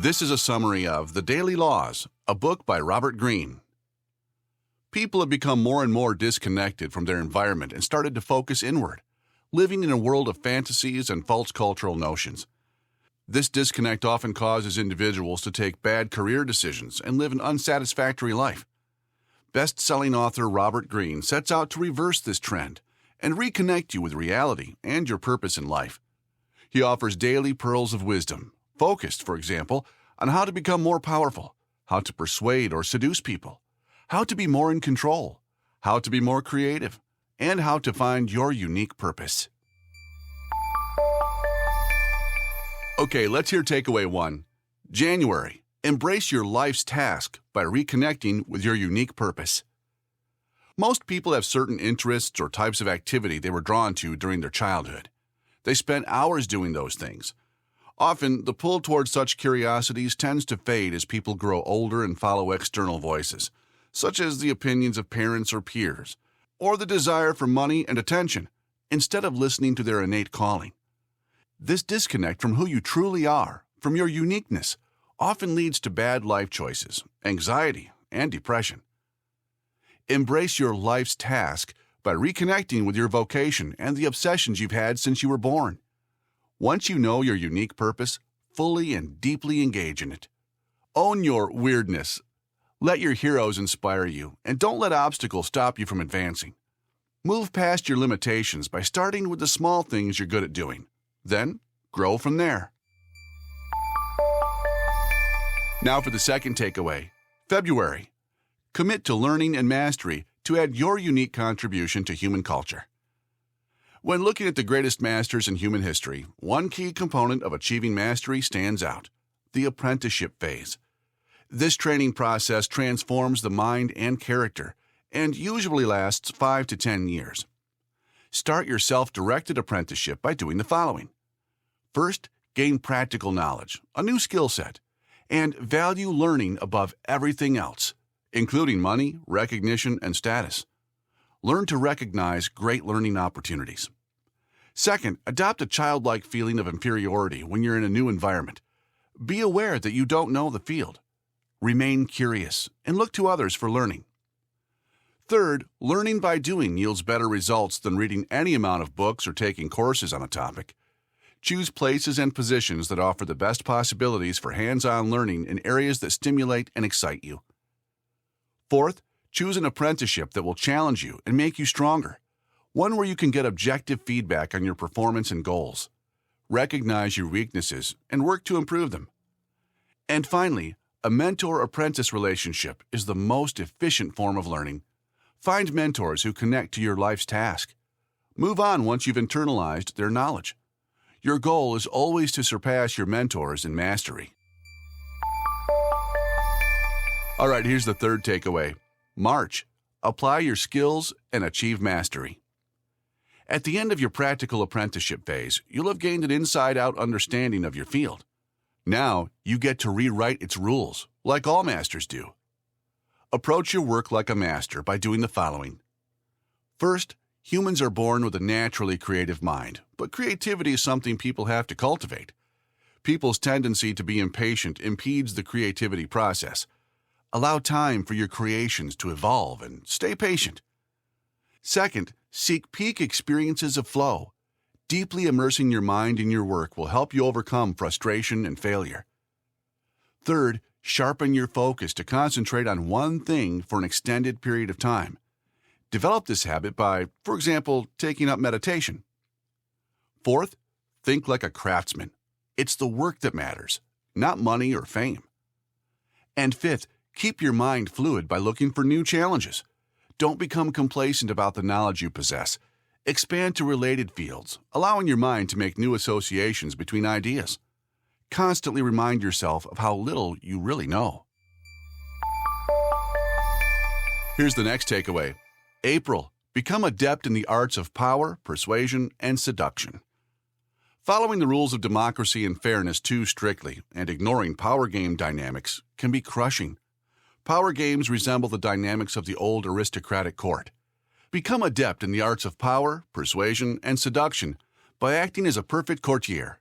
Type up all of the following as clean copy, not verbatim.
This is a summary of The Daily Laws, a book by Robert Greene. People have become more and more disconnected from their environment and started to focus inward, living in a world of fantasies and false cultural notions. This disconnect often causes individuals to take bad career decisions and live an unsatisfactory life. Best-selling author Robert Greene sets out to reverse this trend and reconnect you with reality and your purpose in life. He offers daily pearls of wisdom, focused, for example, on how to become more powerful, how to persuade or seduce people, how to be more in control, how to be more creative, and how to find your unique purpose. Okay, let's hear takeaway 1. January. Embrace your life's task by reconnecting with your unique purpose. Most people have certain interests or types of activity they were drawn to during their childhood. They spent hours doing those things. Often, the pull towards such curiosities tends to fade as people grow older and follow external voices, such as the opinions of parents or peers, or the desire for money and attention, instead of listening to their innate calling. This disconnect from who you truly are, from your uniqueness, often leads to bad life choices, anxiety, and depression. Embrace your life's task by reconnecting with your vocation and the obsessions you've had since you were born. Once you know your unique purpose, fully and deeply engage in it. Own your weirdness. Let your heroes inspire you, and don't let obstacles stop you from advancing. Move past your limitations by starting with the small things you're good at doing. Then, grow from there. Now for the second takeaway. February. Commit to learning and mastery to add your unique contribution to human culture. When looking at the greatest masters in human history, one key component of achieving mastery stands out: the apprenticeship phase. This training process transforms the mind and character and usually lasts 5 to 10 years. Start your self-directed apprenticeship by doing the following. First, gain practical knowledge, a new skill set, and value learning above everything else, including money, recognition, and status. Learn to recognize great learning opportunities. Second, adopt a childlike feeling of inferiority when you're in a new environment. Be aware that you don't know the field. Remain curious and look to others for learning. Third, learning by doing yields better results than reading any amount of books or taking courses on a topic. Choose places and positions that offer the best possibilities for hands-on learning in areas that stimulate and excite you. Fourth, choose an apprenticeship that will challenge you and make you stronger, one where you can get objective feedback on your performance and goals. Recognize your weaknesses and work to improve them. And finally, a mentor-apprentice relationship is the most efficient form of learning. Find mentors who connect to your life's task. Move on once you've internalized their knowledge. Your goal is always to surpass your mentors in mastery. All right, here's the third takeaway. March. Apply your skills and achieve mastery. At the end of your practical apprenticeship phase, you'll have gained an inside-out understanding of your field. Now, you get to rewrite its rules, like all masters do. Approach your work like a master by doing the following. First, humans are born with a naturally creative mind, but creativity is something people have to cultivate. People's tendency to be impatient impedes the creativity process. Allow time for your creations to evolve and stay patient. Second, seek peak experiences of flow. Deeply immersing your mind in your work will help you overcome frustration and failure. Third, sharpen your focus to concentrate on one thing for an extended period of time. Develop this habit by, for example, taking up meditation. Fourth, think like a craftsman. It's the work that matters, not money or fame. And fifth, keep your mind fluid by looking for new challenges. Don't become complacent about the knowledge you possess. Expand to related fields, allowing your mind to make new associations between ideas. Constantly remind yourself of how little you really know. Here's the next takeaway. April. Become adept in the arts of power, persuasion, and seduction. Following the rules of democracy and fairness too strictly and ignoring power game dynamics can be crushing. Power games resemble the dynamics of the old aristocratic court. Become adept in the arts of power, persuasion, and seduction by acting as a perfect courtier.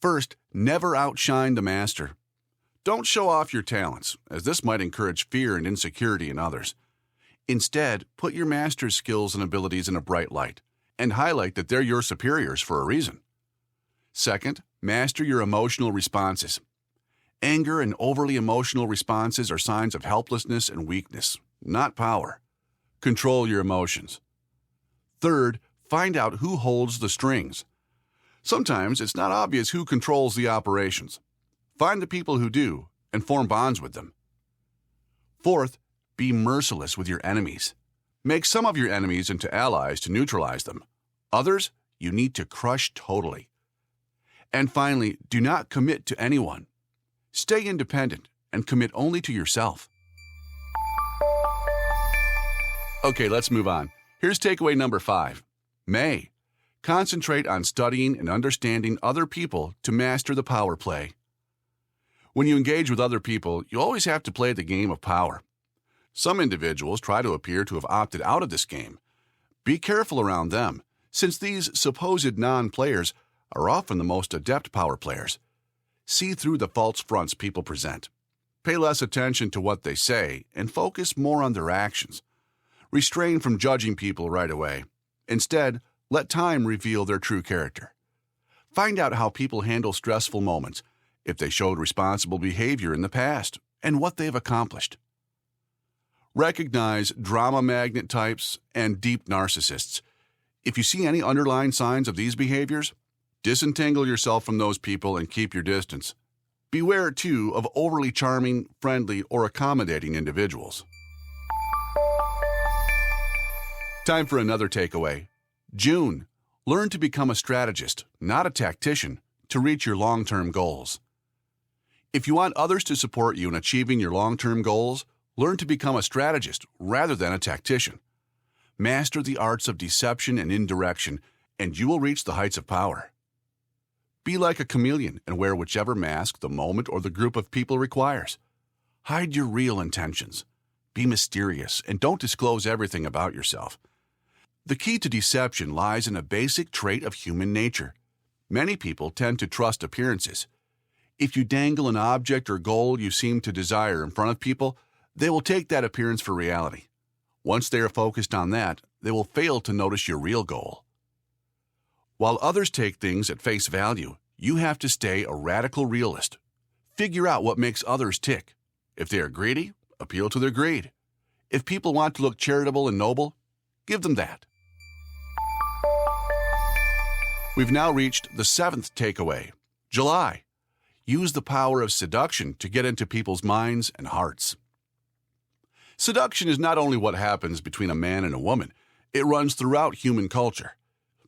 First, never outshine the master. Don't show off your talents, as this might encourage fear and insecurity in others. Instead, put your master's skills and abilities in a bright light, and highlight that they're your superiors for a reason. Second, master your emotional responses. Anger and overly emotional responses are signs of helplessness and weakness, not power. Control your emotions. Third, find out who holds the strings. Sometimes it's not obvious who controls the operations. Find the people who do and form bonds with them. Fourth, be merciless with your enemies. Make some of your enemies into allies to neutralize them. Others, you need to crush totally. And finally, do not commit to anyone. Stay independent and commit only to yourself. Okay, let's move on. Here's takeaway number 5. May. Concentrate on studying and understanding other people to master the power play. When you engage with other people, you always have to play the game of power. Some individuals try to appear to have opted out of this game. Be careful around them, since these supposed non-players are often the most adept power players. See through the false fronts people present. Pay less attention to what they say and focus more on their actions. Restrain from judging people right away. Instead, let time reveal their true character. Find out how people handle stressful moments, if they showed responsible behavior in the past, and what they've accomplished. Recognize drama magnet types and deep narcissists. If you see any underlying signs of these behaviors, disentangle yourself from those people and keep your distance. Beware, too, of overly charming, friendly, or accommodating individuals. Time for another takeaway. June. Learn to become a strategist, not a tactician, to reach your long-term goals. If you want others to support you in achieving your long-term goals, learn to become a strategist rather than a tactician. Master the arts of deception and indirection, and you will reach the heights of power. Be like a chameleon and wear whichever mask the moment or the group of people requires. Hide your real intentions. Be mysterious and don't disclose everything about yourself. The key to deception lies in a basic trait of human nature. Many people tend to trust appearances. If you dangle an object or goal you seem to desire in front of people, they will take that appearance for reality. Once they are focused on that, they will fail to notice your real goal. While others take things at face value, you have to stay a radical realist. Figure out what makes others tick. If they are greedy, appeal to their greed. If people want to look charitable and noble, give them that. We've now reached the 7th takeaway. July. Use the power of seduction to get into people's minds and hearts. Seduction is not only what happens between a man and a woman, it runs throughout human culture.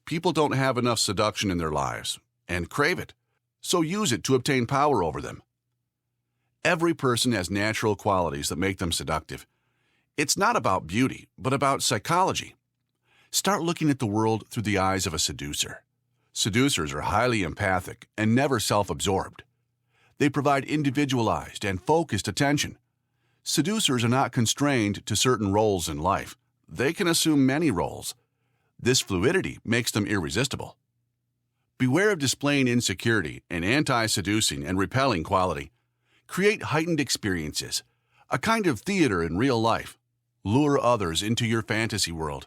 People don't have enough seduction in their lives and crave it, so use it to obtain power over them. Every person has natural qualities that make them seductive. It's not about beauty, but about psychology. Start looking at the world through the eyes of a seducer. Seducers are highly empathic and never self-absorbed. They provide individualized and focused attention. Seducers are not constrained to certain roles in life. They can assume many roles. This fluidity makes them irresistible. Beware of displaying insecurity, an anti-seducing and repelling quality. Create heightened experiences, a kind of theater in real life. Lure others into your fantasy world.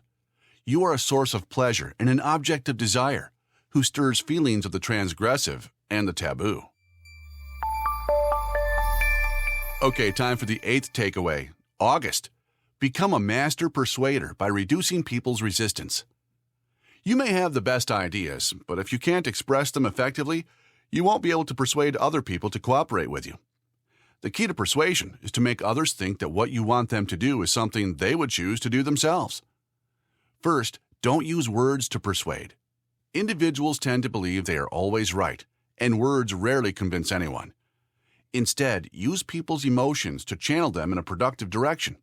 You are a source of pleasure and an object of desire, who stirs feelings of the transgressive and the taboo. Okay, time for the 8th takeaway. August. Become a master persuader by reducing people's resistance. You may have the best ideas, but if you can't express them effectively, you won't be able to persuade other people to cooperate with you. The key to persuasion is to make others think that what you want them to do is something they would choose to do themselves. First, don't use words to persuade. Individuals tend to believe they are always right, and words rarely convince anyone. Instead, use people's emotions to channel them in a productive direction.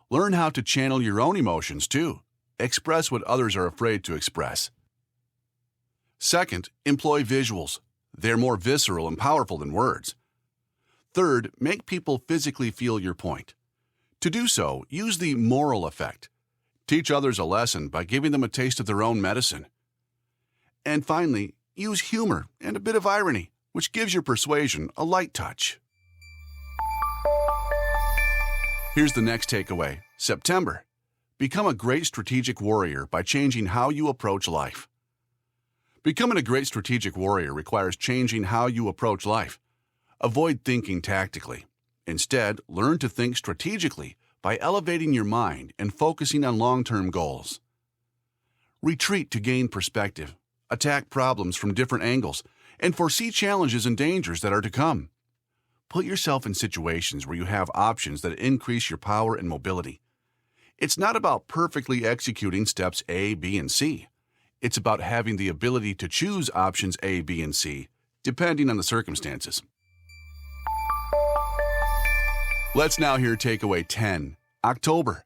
Learn how to channel your own emotions, too. Express what others are afraid to express. Second, employ visuals. They're more visceral and powerful than words. Third, make people physically feel your point. To do so, use the moral effect. Teach others a lesson by giving them a taste of their own medicine. And finally, use humor and a bit of irony, which gives your persuasion a light touch. Here's the next takeaway. September. Become a great strategic warrior by changing how you approach life. Becoming a great strategic warrior requires changing how you approach life. Avoid thinking tactically. Instead, learn to think strategically by elevating your mind and focusing on long-term goals. Retreat to gain perspective. Attack problems from different angles and foresee challenges and dangers that are to come. Put yourself in situations where you have options that increase your power and mobility. It's not about perfectly executing steps A, B, and C. It's about having the ability to choose options A, B, and C, depending on the circumstances. Let's now hear takeaway 10. October.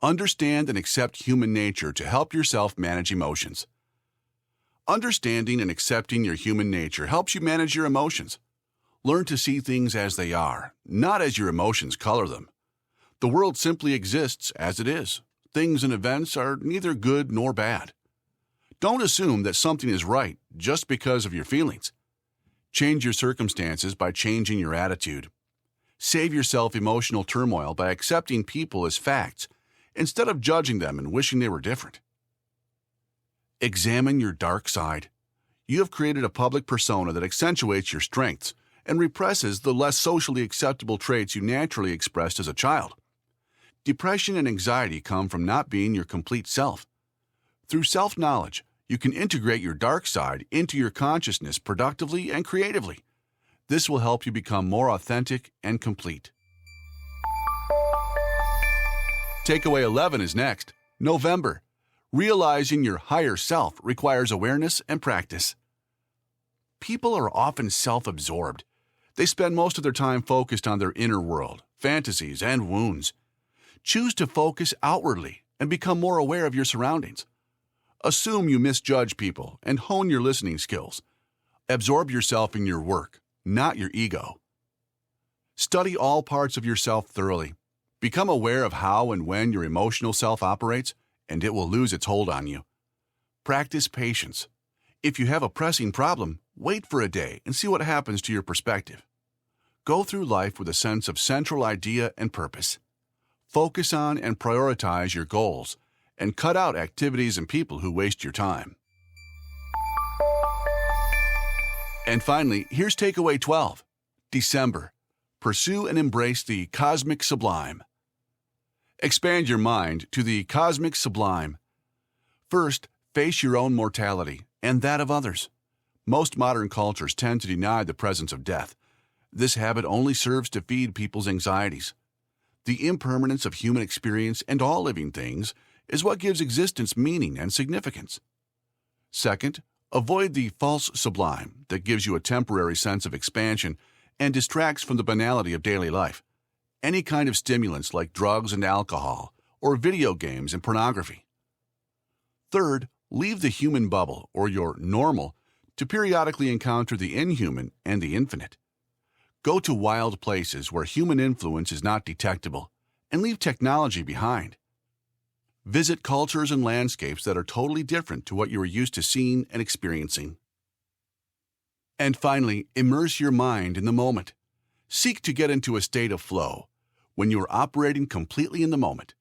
Understand and accept human nature to help yourself manage emotions. Understanding and accepting your human nature helps you manage your emotions. Learn to see things as they are, not as your emotions color them. The world simply exists as it is. Things and events are neither good nor bad. Don't assume that something is right just because of your feelings. Change your circumstances by changing your attitude. Save yourself emotional turmoil by accepting people as facts instead of judging them and wishing they were different. Examine your dark side. You have created a public persona that accentuates your strengths and represses the less socially acceptable traits you naturally expressed as a child. Depression and anxiety come from not being your complete self. Through self-knowledge, you can integrate your dark side into your consciousness productively and creatively. This will help you become more authentic and complete. Takeaway 11 is next. November. Realizing your higher self requires awareness and practice. People are often self-absorbed. They spend most of their time focused on their inner world, fantasies, and wounds. Choose to focus outwardly and become more aware of your surroundings. Assume you misjudge people and hone your listening skills. Absorb yourself in your work, not your ego. Study all parts of yourself thoroughly. Become aware of how and when your emotional self operates, and it will lose its hold on you. Practice patience. If you have a pressing problem, wait for a day and see what happens to your perspective. Go through life with a sense of central idea and purpose. Focus on and prioritize your goals, and cut out activities and people who waste your time. And finally, here's takeaway 12. December. Pursue and embrace the cosmic sublime. Expand your mind to the cosmic sublime. First, face your own mortality and that of others. Most modern cultures tend to deny the presence of death. This habit only serves to feed people's anxieties. The impermanence of human experience and all living things is what gives existence meaning and significance. Second, avoid the false sublime that gives you a temporary sense of expansion and distracts from the banality of daily life. Any kind of stimulants like drugs and alcohol, or video games and pornography. Third, leave the human bubble, or your normal, to periodically encounter the inhuman and the infinite. Go to wild places where human influence is not detectable, and leave technology behind. Visit cultures and landscapes that are totally different to what you are used to seeing and experiencing. And finally, immerse your mind in the moment. Seek to get into a state of flow, when you are operating completely in the moment.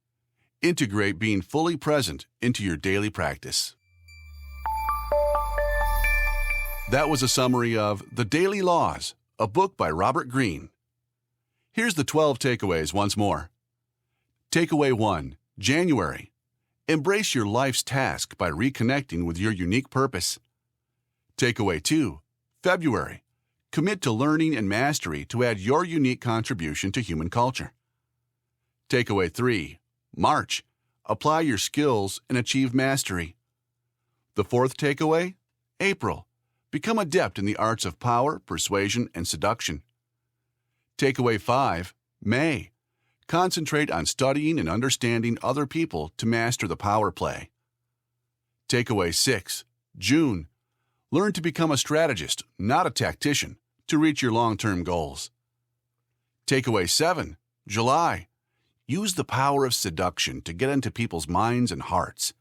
Integrate being fully present into your daily practice. That was a summary of The Daily Laws, a book by Robert Greene. Here's the 12 takeaways once more. Takeaway 1, January. Embrace your life's task by reconnecting with your unique purpose. Takeaway 2, February. Commit to learning and mastery to add your unique contribution to human culture. Takeaway 3, March. Apply your skills and achieve mastery. The fourth takeaway, April. Become adept in the arts of power, persuasion, and seduction. Takeaway 5, May. Concentrate on studying and understanding other people to master the power play. Takeaway 6, June. Learn to become a strategist, not a tactician, to reach your long-term goals. Takeaway 7, July. Use the power of seduction to get into people's minds and hearts.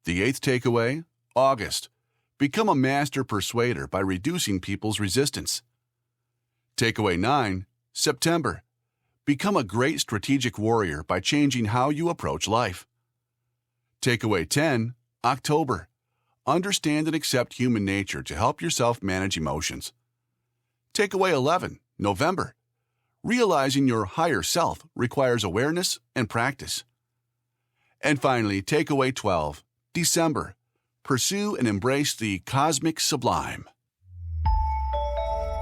The eighth takeaway, August. Become a master persuader by reducing people's resistance. Takeaway 9, September. Become a great strategic warrior by changing how you approach life. Takeaway 10, October. Understand and accept human nature to help yourself manage emotions. Takeaway 11, November. Realizing your higher self requires awareness and practice. And finally, takeaway 12, December. Pursue and embrace the cosmic sublime.